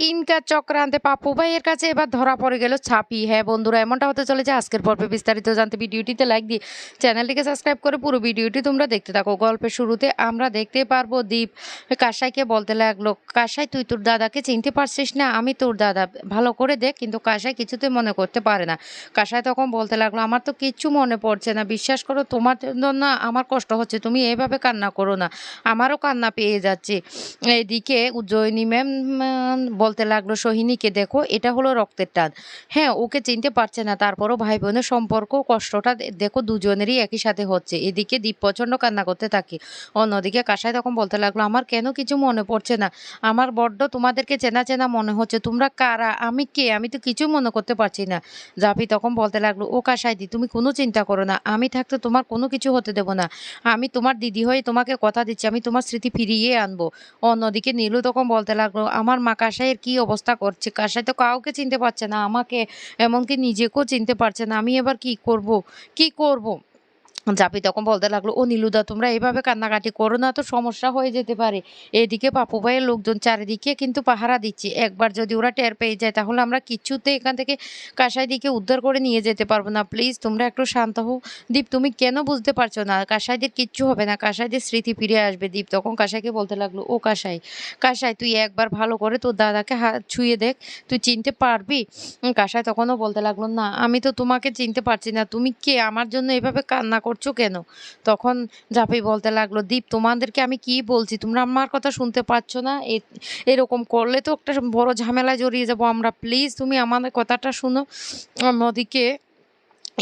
Inca চক্রান্তে পাপ্পু ভাইয়ের কাছে এবার ধরা পড়ে গেল ছাপি। হ্যাঁ বন্ধুরা, এমনটা হতে চলেছে আজকের পর্বে। বিস্তারিত জানতে ভিডিওটিতে লাইক দিয়ে চ্যানেলটিকে সাবস্ক্রাইব করে পুরো ভিডিওটি তোমরা দেখতে থাকো। গল্পের শুরুতে আমরা দেখতে পারবো দীপ কাসাইকে বলতে লাগলো, কাসাই তুই তোর দাদাকে চিনতে পারছিস না? আমি তোর দাদা, ভালো করে দেখ। কিন্তু কাসাই কিছুতে মনে করতে পারে না। কাসাই তখন বলতে লাগলো, আমার তো কিচ্ছু মনে পড়ছে না, বিশ্বাস করো তোমার জন্য না আমার কষ্ট হচ্ছে, তুমি এভাবে কান্না করো না, আমারও কান্না পেয়ে যাচ্ছে। এদিকে উজ্জয়িনী ম্যাম বলতে লাগলো, সোহিনীকে দেখো, এটা হলো রক্তের টান। হ্যাঁ, ওকে চিনতে পারছে না, তারপরও ভাই বোনের সম্পর্ক কষ্টটা দেখো দুজনেরই একই সাথে হচ্ছে। এদিকে দীপ প্রচণ্ড কান্না করতে থাকে। অন্যদিকে কাসাই তখন বলতে লাগলো, আমার কেন কিছু মনে পড়ছে না, আমার বড্ড তোমাদেরকে চেনা চেনা মনে হচ্ছে, তোমরা কারা, আমি কে, আমি তো কিছু মনে করতে পারছি না। জাপি তখন বলতে লাগলো, ও কাসাইদি তুমি কোনো চিন্তা করো না, আমি থাকতে তোমার কোনো কিছু হতে দেবো না, আমি তোমার দিদি হয়ে তোমাকে কথা দিচ্ছি, আমি তোমার স্মৃতি ফিরিয়ে আনবো। অন্যদিকে নীলু তখন বলতে লাগলো, আমার মা কাসাইয়ের কি অবস্থা করছে, কাসাই তো কাউকে চিনতে পারছে না, আমাকে এমনকি নিজেকেও চিনতে পারছে না, আমি এবার কি করব, কি করব। জাপি তখন বলতে লাগলো, ও নীলুদা তোমরা এভাবে কান্নাকাটি করো না, তো সমস্যা হয়ে যেতে পারে। এদিকে পাপু ভাইয়ের লোকজন চারিদিকে কিন্তু পাহারা দিচ্ছে, একবার যদি ওরা টের পেয়ে যায় তাহলে আমরা কিচ্ছুতে এখান থেকে কাসাই দিকে উদ্ধার করে নিয়ে যেতে পারবো না। প্লিজ তোমরা একটু শান্ত হও। দীপ তুমি কেন বুঝতে পারছো না, কাসাইদের কিচ্ছু হবে না, কাসাইদের স্মৃতি ফিরে আসবে। দীপ তখন কাসাইকে বলতে লাগলো, ও কাসাই, কাসাই তুই একবার ভালো করে তোর দাদাকে হাত ছুঁয়ে দেখ, তুই চিনতে পারবি? কাসাই তখনও বলতে লাগলো, না আমি তো তোমাকে চিনতে পারছি না, তুমি কে, আমার জন্য এভাবে কান্না করছো কেন? তখন জাপি বলতে লাগলো, দীপ তোমাদেরকে আমি কি বলছি, তোমরা আমার কথা শুনতে পাচ্ছ না? এরকম করলে তো একটা বড় ঝামেলায় জড়িয়ে যাবো আমরা, প্লিজ তুমি আমাদের কথাটা শুনো। অন্যদিকে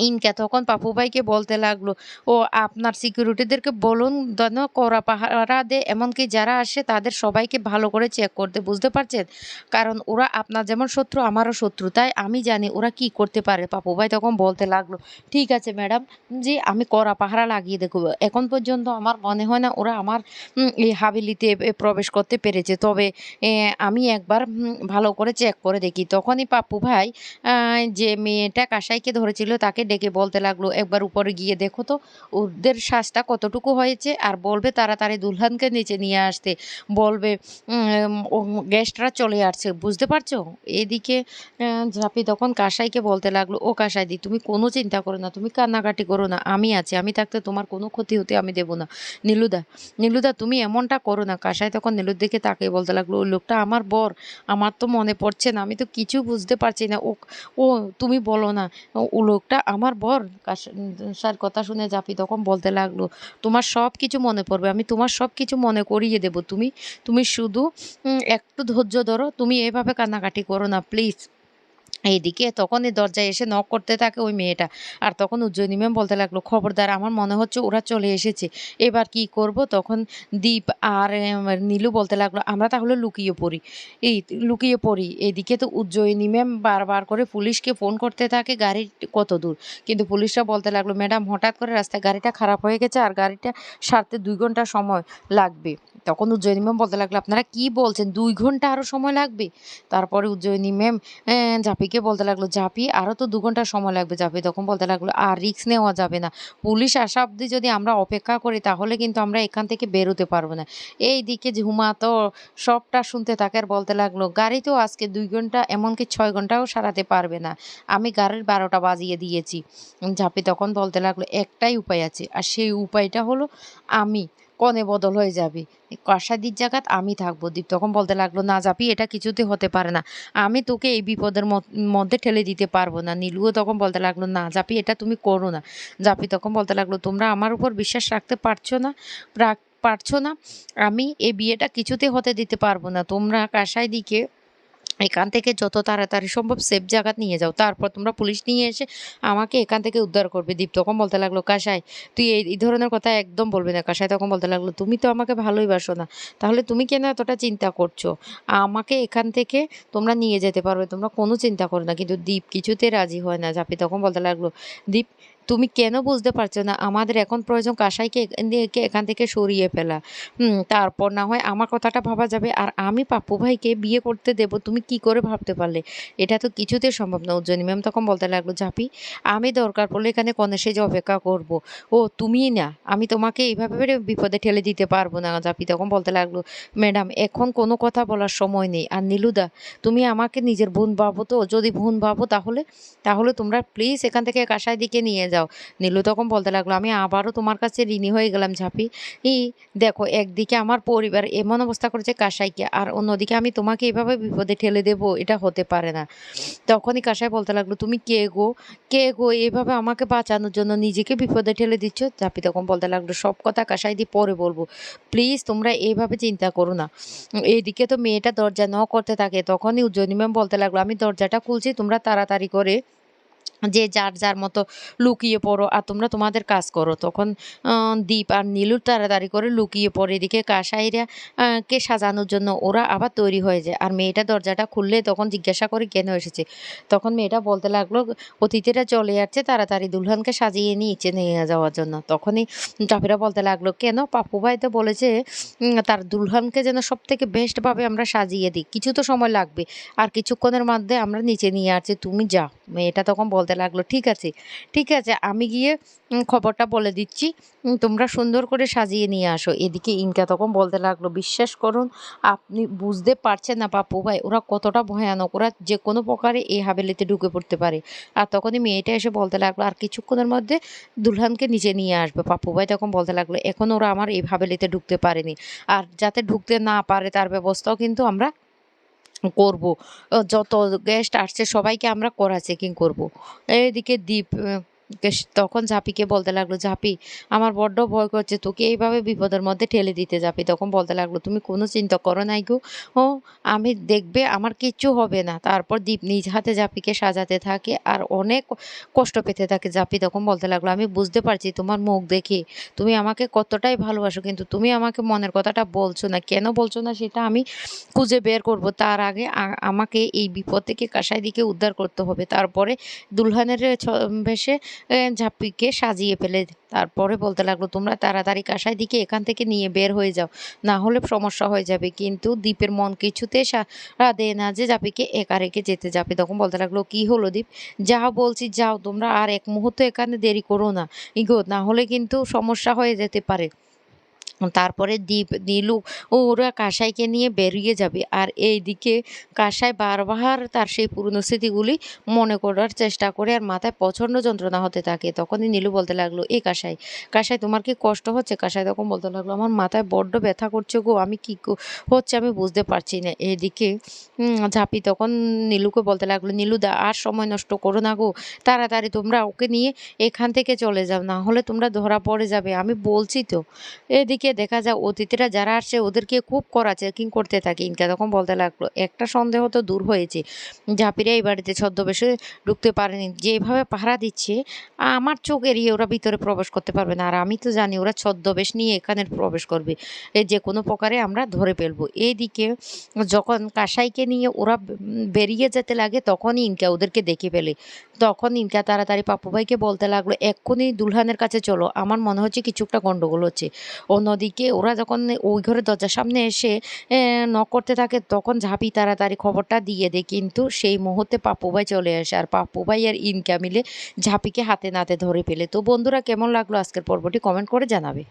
ইনকা তখন পাপু ভাইকে বলতে লাগলো, ও আপনার সিকিউরিটিদেরকে বলুন যেন কড়া পাহারা দেয়, এমনকি যারা আসে তাদের সবাইকে ভালো করে চেক করতে, বুঝতে পারছেন? কারণ ওরা আপনার যেমন শত্রু আমারও শত্রু, তাই আমি জানি ওরা কি করতে পারে। পাপু ভাই তখন বলতে লাগলো, ঠিক আছে ম্যাডাম, যে আমি কড়া পাহারা লাগিয়ে দেখব। এখন পর্যন্ত আমার মনে হয় না ওরা আমার এই হাভেলিতে প্রবেশ করতে পেরেছে, তবে আমি একবার ভালো করে চেক করে দেখি। তখনই পাপ্পু ভাই যে মেয়েটা কাসাইকে ধরেছিল তাকে ডেকে বলতে লাগলো, একবার উপরে গিয়ে দেখো তো ওদের শ্বাসটা কতটুকু হয়েছে, আর বলবে তাড়াতাড়ি দুলহানকে নিচে নিয়ে আসতে, বলবে গেস্টরা চলে আসছে, বুঝতে পারছো? এদিকে ঝাঁপি তখন কাসাইকে বলতে লাগলো, ও কাসাইদি তুমি কোনো চিন্তা করো না, তুমি কান্নাকাটি করো না, আমি আছি, আমি থাকতে তোমার কোনো ক্ষতি হতে আমি দেবো না। নীলুদা, নীলুদা তুমি এমনটা করো না। কাসাই তখন নীলুর দিকে তাকিয়ে বলতে লাগলো, ওই লোকটা আমার বর, আমার তো মনে পড়ছে না, আমি তো কিছু বুঝতে পারছি না। ও ও তুমি বলো না, ও লোকটা আমার বর? কাসার কথা শুনে জাপি তখন বলতে লাগলো, তোমার সব কিছু মনে পড়বে, আমি তোমার সব কিছু মনে করিয়ে দেব, তুমি তুমি শুধু একটু ধৈর্য ধরো, তুমি এভাবে কান্নাকাটি করো না প্লিজ। এইদিকে তখনই দরজায় এসে নক করতে থাকে ওই মেয়েটা। আর তখন উজ্জয়িনী ম্যাম বলতে লাগলো, খবরদার, আমার মনে হচ্ছে ওরা চলে এসেছে, এবার কি করব? তখন দীপ আর নীলু বলতে লাগলো, আমরা তাহলে লুকিয়ে পড়ি, এই লুকিয়ে পড়ি। এদিকে তো উজ্জয়িনী ম্যাম বারবার করে পুলিশকে ফোন করতে থাকে, গাড়ি কত দূর, কিন্তু পুলিশরা বলতে লাগলো, ম্যাডাম হঠাৎ করে রাস্তায় গাড়িটা খারাপ হয়ে গেছে, আর গাড়িটা সারতে 2 ঘন্টা সময় লাগবে। তখন উজ্জয়িনী ম্যাম বলতে লাগলো, আপনারা কি বলছেন, 2 ঘন্টা আরও সময় লাগবে? তারপরে উজ্জয়িনী ম্যাম জাপিকে বলতে লাগলো, জাপি আরও তো 2 ঘন্টা সময় লাগবে। জাপি তখন বলতে লাগলো, আর রিস্ক নেওয়া যাবে না, পুলিশ আসা অবধি যদি আমরা অপেক্ষা করি তাহলে কিন্তু আমরা এখান থেকে বেরোতে পারবো না। এইদিকে ঝুমা তো সবটা শুনতে থাকে আর বলতে লাগলো, গাড়ি তো আজকে 2 ঘন্টা এমনকি 6 ঘন্টাও সারাতে পারবে না, আমি গাড়ির 12টা বাজিয়ে দিয়েছি। জাপি তখন বলতে লাগলো, একটাই উপায় আছে, আর সেই উপায়টা হলো আমি কনে বদল হয়ে যাবে, কাসাদির জায়গাত আমি থাকবো। দীপ তখন বলতে লাগলো, না জাপি এটা কিছুতে হতে পারে না, আমি তোকে এই বিপদের মধ্যে ঠেলে দিতে পারবো না। নীলুও তখন বলতে লাগলো, না জাপি এটা তুমি করো না। জাপি তখন বলতে লাগলো, তোমরা আমার উপর বিশ্বাস রাখতে পারছো না, পারছো না, আমি এই বিয়েটা কিছুতে হতে দিতে পারবো না, তোমরা কাসাই দিকে এখান থেকে যত তাড়াতাড়ি সম্ভব সেফ জায়গা নিয়ে যাও, তারপর তোমরা পুলিশ নিয়ে এসে আমাকে এখান থেকে উদ্ধার করবে। দীপ তখন বলতে লাগলো, কাসাই তুই এই ধরনের কথা একদম বলবি না। কাসাই তখন বলতে লাগলো, তুমি তো আমাকে ভালোই বাসো না, তাহলে তুমি কেন এতটা চিন্তা করছো? আমাকে এখান থেকে তোমরা নিয়ে যেতে পারবে, তোমরা কোনো চিন্তা করো না। কিন্তু দীপ কিছুতে রাজি হয় না। জাপি তখন বলতে লাগলো, দীপ তুমি কেন বুঝতে পারছো না? আমাদের এখন প্রয়োজন কাসাইকে এখান থেকে সরিয়ে ফেলা। তারপর না হয় আমার কথাটা ভাবা যাবে। আর আমি পাপ্পু ভাইকে বিয়ে করতে দেব, তুমি কি করে ভাবতে পারলে? এটা তো কিছুতেই সম্ভব না। উজ্জয়িনী ম্যাম তখন বলতে লাগলো, "ঝাঁপি, আমি দরকার পড়লে এখানে কনে সেজে অপেক্ষা করব। ও তুমিই না। আমি তোমাকে এভাবে করে বিপদে ঠেলে দিতে পারব না।" ঝাঁপি তখন বলতে লাগলো, "ম্যাডাম, এখন কোনো কথা বলার সময় নেই। আর নীলুদা, তুমি আমাকে নিজের বোন ভাবো তো? যদি বোন ভাবো তাহলে? তাহলে তোমরা প্লিজ এখান থেকে কাসাই দিকে নিয়ে যাও।" নীলু তখন বলতে লাগলো, "আমি আবারও তোমার কাছে ঋণী হয়ে গেলাম ঝাঁপি। দেখো, একদিকে আমার পরিবার এমন অবস্থা করেছে কাসাইকে, আর অন্যদিকে আমি তোমাকে এভাবে বিপদে ঠেলে দেবো, এটা হতে পারে না।" তখনই কাসাই বলতে লাগলো, "তুমি কে গো? কে গো? এভাবে আমাকে বাঁচানোর জন্য নিজেকে বিপদে ঠেলে দিচ্ছ?" ঝাঁপি তখন বলতে লাগলো, "সব কথা কাসাই দিয়ে পরে বলবো। প্লিজ তোমরা এভাবে চিন্তা করো না।" এইদিকে তো মেয়েটা দরজা নক করতে থাকে। তখনই উজ্জয়িনী ম্যাম বলতে লাগলো, "আমি দরজাটা খুলছি, তোমরা তাড়াতাড়ি করে যে যার মতো লুকিয়ে পড়ো আর তোমরা তোমাদের কাজ করো।" তখন দীপ আর নীলু তাড়াতাড়ি করে লুকিয়ে পড়ে। এদিকে কাসাইরা কে সাজানোর জন্য ওরা আবার তৈরি হয়ে যায়। আর মেয়েটা দরজাটা খুললে তখন জিজ্ঞাসা করে, "কেন এসেছে?" তখন মেয়েটা বলতে লাগলো, "অতিথিরা চলে যাচ্ছে, তাড়াতাড়ি দুলহানকে সাজিয়ে নিচে নিয়ে যাওয়ার জন্য।" তখনই জাফিরা বলতে লাগলো, "কেন? পাপ্পু ভাই তো বলেছে তার দুলহানকে যেন সবথেকে বেস্টভাবে আমরা সাজিয়ে দিই। কিছু তো সময় লাগবে। আর কিছুক্ষণের মধ্যে আমরা নিচে নিয়ে আসছি, তুমি যাও।" মেয়েটা তখন বলতে লাগলো, "ঠিক আছে, ঠিক আছে, আমি গিয়ে খবরটা বলে দিচ্ছি। তোমরা সুন্দর করে সাজিয়ে নিয়ে আসো।" এদিকে ইনকা তখন বলতে লাগলো, "বিশ্বাস করুন, আপনি বুঝতে পারছেন না পাপ্পু ভাই, ওরা কতটা ভয়ানক। ওরা যেকোনো প্রকারে এই হাভেলিতে ঢুকে পড়তে পারে।" আর তখনই মেয়েটা এসে বলতে লাগলো, "আর কিছুক্ষণের মধ্যে দুলহানকে নিচে নিয়ে আসবে।" পাপ্পু ভাই তখন বলতে লাগলো, "এখন ওরা আমার এই হাভেলিতে ঢুকতে পারেনি। আর যাতে ঢুকতে না পারে তার ব্যবস্থাও কিন্তু আমরা করব। যত গেস্ট আসছে সবাইকে আমরা কড়া চেকিং করব। এদিকে দীপ তখন ঝাঁপিকে বলতে লাগলো, "ঝাঁপি, আমার বড্ড ভয় করছে। তোকে এইভাবে বিপদের মধ্যে ঠেলে দিতে।" ঝাঁপি তখন বলতে লাগলো, "তুমি কোনো চিন্তা করো নাই গো। ও আমি দেখবে আমার কিচ্ছু হবে না।" তারপর দীপ নিজ হাতে ঝাঁপিকে সাজাতে থাকে আর অনেক কষ্ট পেতে থাকে। ঝাঁপি তখন বলতে লাগলো, "আমি বুঝতে পারছি তোমার মুখ দেখে তুমি আমাকে কতটাই ভালোবাসো। কিন্তু তুমি আমাকে মনের কথাটা বলছো না। কেন বলছো না সেটা আমি খুঁজে বের করব। তার আগে আমাকে এই বিপদ থেকে কাসাইদিকে উদ্ধার করতে হবে। তারপরে দুলহানের বেশে ঝাঁপিকে সাজিয়ে ফেলে।" তারপরে বলতে লাগলো, "তোমরা তাড়াতাড়ি কাসাইদিকে এখান থেকে নিয়ে বের হয়ে যাও। না হলে সমস্যা হয়ে যাবে।" কিন্তু দীপের মন কিছুতেই সাড়া দেয় না যে ঝাঁপিকে একা রেখে যেতে যাবে। তখন বলতে লাগলো, "কি হলো দীপ? যাও বলছি যাও। তোমরা আর এক মুহূর্ত এখানে দেরি করো না। ইগো, না হলে কিন্তু সমস্যা হয়ে যেতে পারে।" তারপরে দীপ, নীলু ওরা কাঁসাইকে নিয়ে বেরিয়ে যাবে। আর এইদিকে কাঁসাই বারবার তার সেই পুরনো স্মৃতিগুলি মনে করার চেষ্টা করে আর মাথায় প্রচণ্ড যন্ত্রণা হতে থাকে। তখনই নীলু বলতে লাগলো, "এ কাঁসাই, কাঁসাই, তোমার কি কষ্ট হচ্ছে?" কাঁসাই তখন বলতে লাগলো, "আমার মাথায় বড্ড ব্যথা করছে গো, আমি কি হচ্ছে আমি বুঝতে পারছি না।" এদিকে ঝাঁপি তখন নীলুকে বলতে লাগলো, "নীলুদা, আর সময় নষ্ট করো না গো, তাড়াতাড়ি তোমরা ওকে নিয়ে এখান থেকে চলে যাও, না হলে তোমরা ধরা পড়ে যাবে, আমি বলছি তো।" এদিকে দেখা যায় অতিথিরা যারা আসছে ওদেরকে খুব কড়া চেকিং করতে থাকে। ইনকা তখন বলতে লাগলো, "একটা সন্দেহ তো দূর হয়েছে। ঝাঁপিরা এই বাড়িতে ছদ্মবেশে ঢুকতে পারেনি। যেভাবে পাহারা দিচ্ছে, আমার চোখ এড়িয়ে ওরা ভিতরে প্রবেশ করতে পারবে না। আর আমি তো জানি ওরা ছদ্মবেশ নিয়ে এখানে প্রবেশ করবে। যে কোনো প্রকারে আমরা ধরে ফেলবো।" এইদিকে যখন কাসাইকে নিয়ে ওরা বেরিয়ে যেতে লাগে তখনই ইনকা ওদেরকে দেখে ফেলে। তখন ইনকা তাড়াতাড়ি পাপ্পু ভাইকে বলতে লাগলো, "এক্ষুনি দুলহানের কাছে চলো। আমার মনে হচ্ছে কিছু একটা গন্ডগোল হচ্ছে।" অন্যদিকে ওরা যখন ওই ঘরের দরজার সামনে এসে নক করতে থাকে তখন ঝাঁপি তাড়াতাড়ি খবরটা দিয়ে দেয়। কিন্তু সেই মুহূর্তে পাপ্পু ভাই চলে আসে আর পাপ্পু ভাই আর ইনকা মিলে ঝাঁপিকে হাতে নাতে ধরে ফেলে। তো বন্ধুরা, কেমন লাগলো আজকের পর্বটি কমেন্ট করে জানাবে।